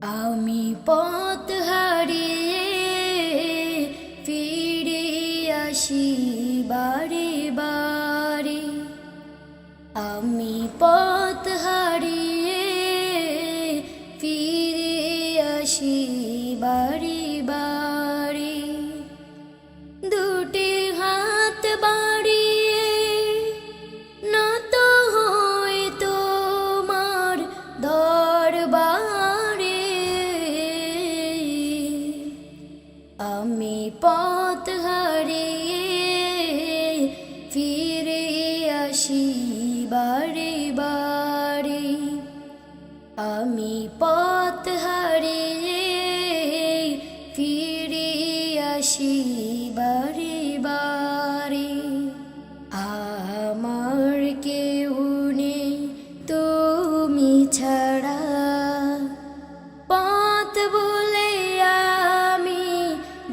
আমি পথ হারিয়ে ফিরে আসি বারে বারে। আমি পথ হারিয়ে ফিরে আসি বারে বারে। দুটি হাত বাড়িয়ে নত হই তোমার দরবারে। আমি পথ হারিয়ে ফিরে আসি বারে বারে। আমি পথ হারিয়ে ফিরে আসি বারে বারে। আমার কেউ নেই তুমি ছাড়া, পথ বলে আমি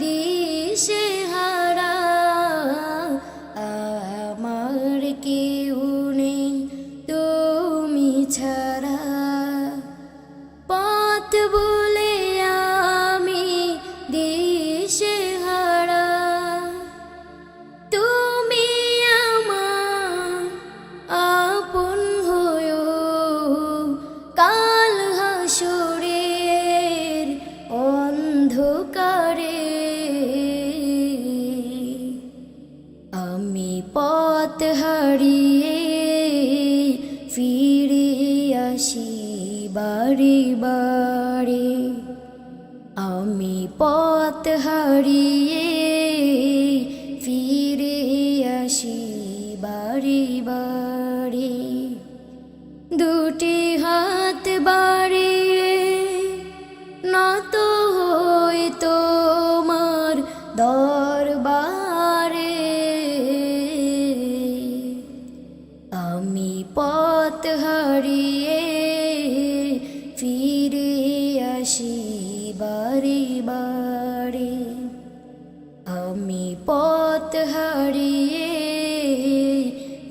দিশেহারা। আমার কেউ নেই তুমি ছাড়া, পথ বলে আমি দিশেহারা। তুমি আমার আপন হয়ো কাল হাসরের অন্ধকারে। আমি পথ হারিয়ে ফিরে আসি বারে বারে। আমি পথ হারিয়ে ফিরে আসি বারে বারে। দুটি হাত বাড়িয়ে নত হই তোমার দরবারে। আমি পথ হারিয়ে ফিরে আসি বারে বারে। আমি পথ হারিয়ে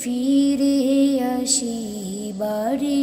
ফিরে আসি বারে